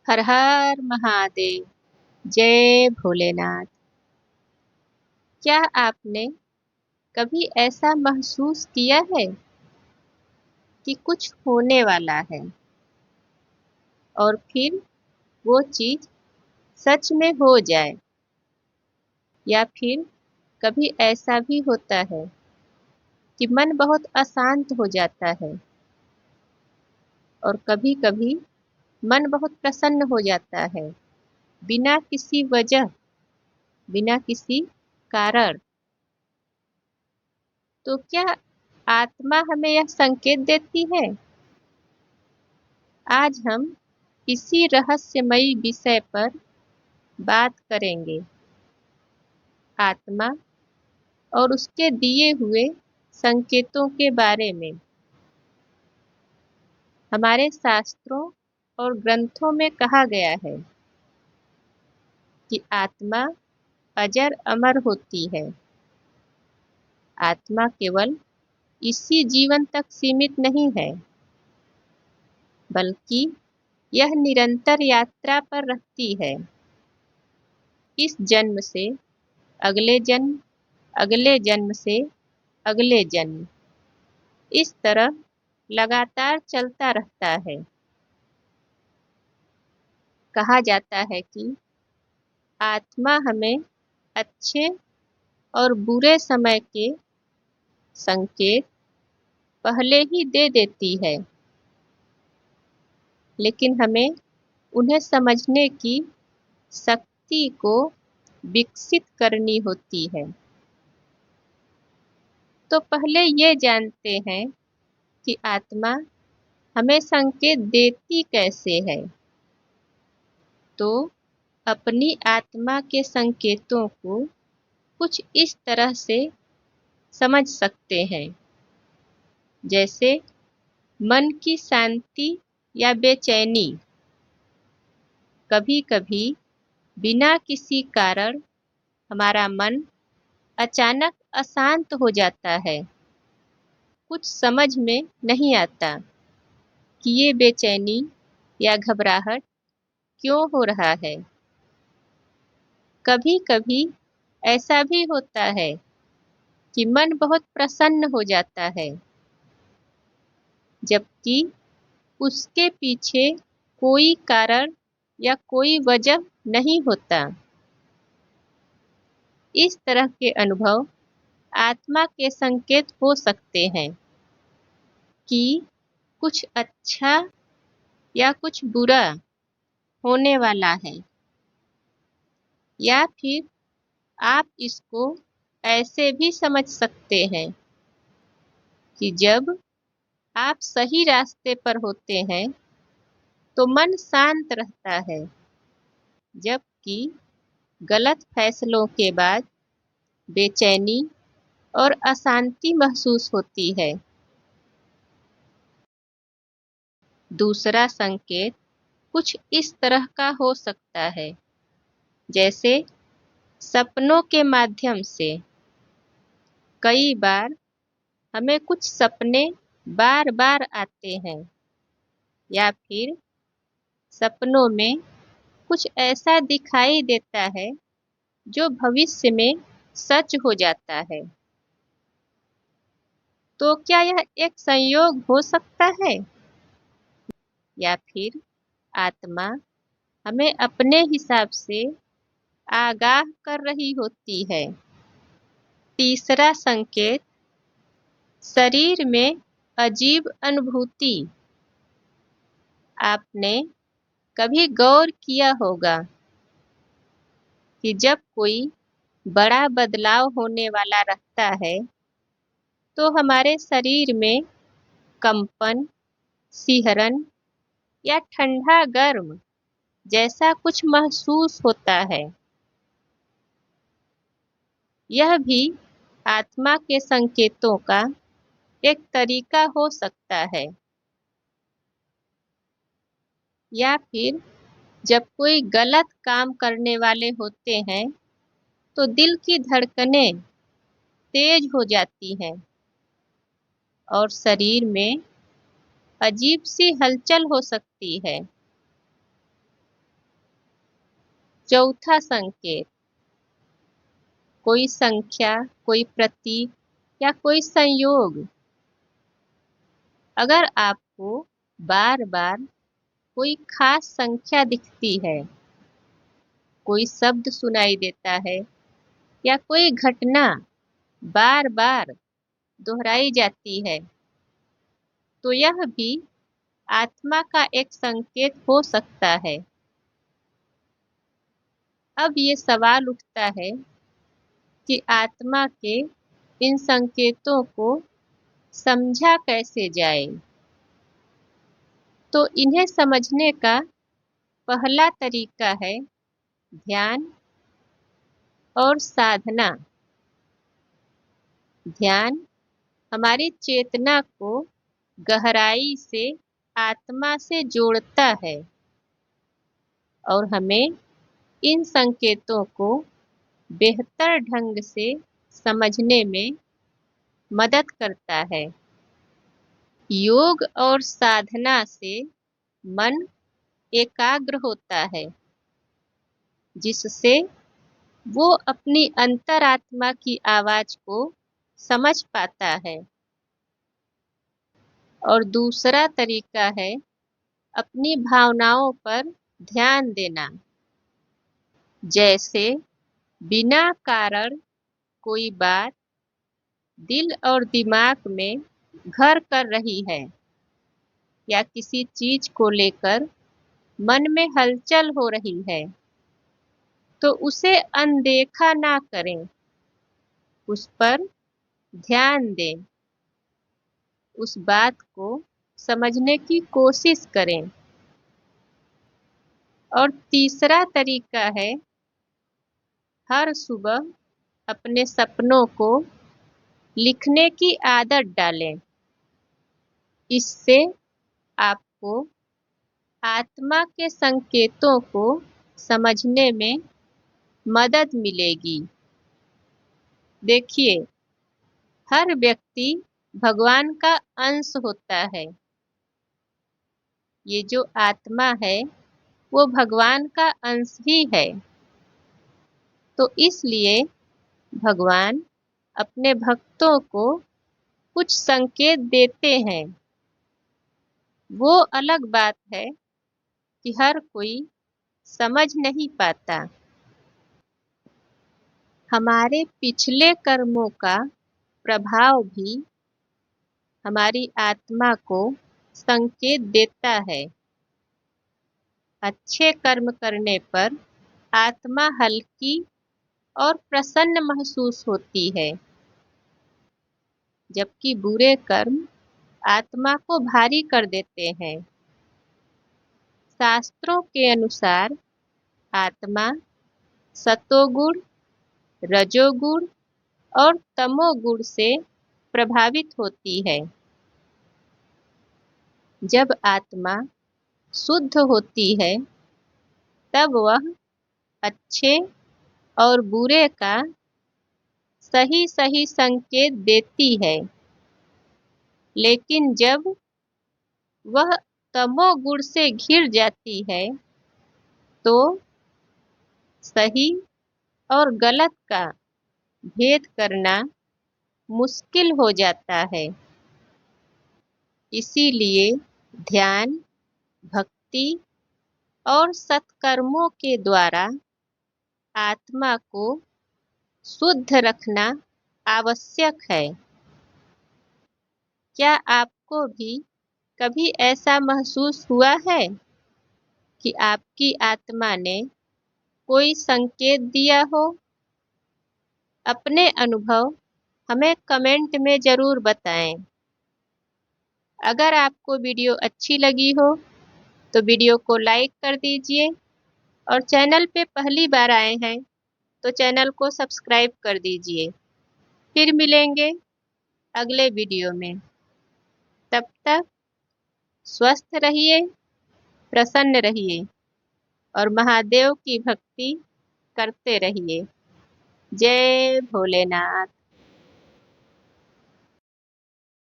हर हर महादेव। जय भोलेनाथ। क्या आपने कभी ऐसा महसूस किया है कि कुछ होने वाला है और फिर वो चीज सच में हो जाए? या फिर कभी ऐसा भी होता है कि मन बहुत अशांत हो जाता है और कभी कभी मन बहुत प्रसन्न हो जाता है, बिना किसी वजह, बिना किसी कारण। तो क्या आत्मा हमें यह संकेत देती है? आज हम इसी रहस्यमयी विषय पर बात करेंगे। आत्मा और उसके दिए हुए संकेतों के बारे में। हमारे शास्त्रों और ग्रंथों में कहा गया है कि आत्मा अजर अमर होती है। आत्मा केवल इसी जीवन तक सीमित नहीं है, बल्कि यह निरंतर यात्रा पर रहती है। इस जन्म से अगले जन्म, अगले जन्म से अगले जन्म, इस तरह लगातार चलता रहता है। कहा जाता है कि आत्मा हमें अच्छे और बुरे समय के संकेत पहले ही दे देती है, लेकिन हमें उन्हें समझने की शक्ति को विकसित करनी होती है। तो पहले ये जानते हैं कि आत्मा हमें संकेत देती कैसे है। तो अपनी आत्मा के संकेतों को कुछ इस तरह से समझ सकते हैं, जैसे मन की शांति या बेचैनी। कभी कभी बिना किसी कारण हमारा मन अचानक अशांत हो जाता है। कुछ समझ में नहीं आता कि ये बेचैनी या घबराहट क्यों हो रहा है। कभी कभी ऐसा भी होता है कि मन बहुत प्रसन्न हो जाता है, जबकि उसके पीछे कोई कारण या कोई वजह नहीं होता। इस तरह के अनुभव आत्मा के संकेत हो सकते हैं कि कुछ अच्छा या कुछ बुरा होने वाला है। या फिर आप इसको ऐसे भी समझ सकते हैं कि जब आप सही रास्ते पर होते हैं तो मन शांत रहता है, जबकि गलत फैसलों के बाद बेचैनी और अशांति महसूस होती है। दूसरा संकेत कुछ इस तरह का हो सकता है, जैसे सपनों के माध्यम से। कई बार हमें कुछ सपने बार बार आते हैं, या फिर सपनों में कुछ ऐसा दिखाई देता है जो भविष्य में सच हो जाता है। तो क्या यह एक संयोग हो सकता है, या फिर आत्मा हमें अपने हिसाब से आगाह कर रही होती है? तीसरा संकेत शरीर में अजीब अनुभूति। आपने कभी गौर किया होगा कि जब कोई बड़ा बदलाव होने वाला रहता है तो हमारे शरीर में कंपन, सिहरन या ठंडा गर्म जैसा कुछ महसूस होता है। यह भी आत्मा के संकेतों का एक तरीका हो सकता है। या फिर जब कोई गलत काम करने वाले होते हैं तो दिल की धड़कनें तेज हो जाती हैं और शरीर में अजीब सी हलचल हो सकती है। चौथा संकेत, कोई संख्या, कोई प्रतीक या कोई संयोग। अगर आपको बार बार कोई खास संख्या दिखती है, कोई शब्द सुनाई देता है या कोई घटना बार बार दोहराई जाती है, तो यह भी आत्मा का एक संकेत हो सकता है। अब ये सवाल उठता है कि आत्मा के इन संकेतों को समझा कैसे जाए। तो इन्हें समझने का पहला तरीका है ध्यान और साधना। ध्यान हमारी चेतना को गहराई से आत्मा से जोड़ता है और हमें इन संकेतों को बेहतर ढंग से समझने में मदद करता है। योग और साधना से मन एकाग्र होता है, जिससे वो अपनी अंतरात्मा की आवाज को समझ पाता है। और दूसरा तरीका है अपनी भावनाओं पर ध्यान देना। जैसे बिना कारण कोई बात दिल और दिमाग में घर कर रही है या किसी चीज को लेकर मन में हलचल हो रही है, तो उसे अनदेखा ना करें, उस पर ध्यान दें, उस बात को समझने की कोशिश करें। और तीसरा तरीका है हर सुबह अपने सपनों को लिखने की आदत डालें। इससे आपको आत्मा के संकेतों को समझने में मदद मिलेगी। देखिए, हर व्यक्ति भगवान का अंश होता है। ये जो आत्मा है वो भगवान का अंश ही है। तो इसलिए भगवान अपने भक्तों को कुछ संकेत देते हैं। वो अलग बात है कि हर कोई समझ नहीं पाता। हमारे पिछले कर्मों का प्रभाव भी हमारी आत्मा को संकेत देता है। अच्छे कर्म करने पर आत्मा हल्की और प्रसन्न महसूस होती है, जबकि बुरे कर्म आत्मा को भारी कर देते हैं। शास्त्रों के अनुसार आत्मा सतोगुण, रजोगुण और तमोगुण से प्रभावित होती है। जब आत्मा शुद्ध होती है, तब वह अच्छे और बुरे का सही सही संकेत देती है। लेकिन जब वह तमोगुण से घिर जाती है, तो सही और गलत का भेद करना मुश्किल हो जाता है। इसीलिए ध्यान, भक्ति और सत्कर्मों के द्वारा आत्मा को शुद्ध रखना आवश्यक है। क्या आपको भी कभी ऐसा महसूस हुआ है कि आपकी आत्मा ने कोई संकेत दिया हो? अपने अनुभव हमें कमेंट में ज़रूर बताएं। अगर आपको वीडियो अच्छी लगी हो तो वीडियो को लाइक कर दीजिए और चैनल पे पहली बार आए हैं तो चैनल को सब्सक्राइब कर दीजिए। फिर मिलेंगे अगले वीडियो में। तब तक स्वस्थ रहिए, प्रसन्न रहिए और महादेव की भक्ति करते रहिए। जय भोलेनाथ।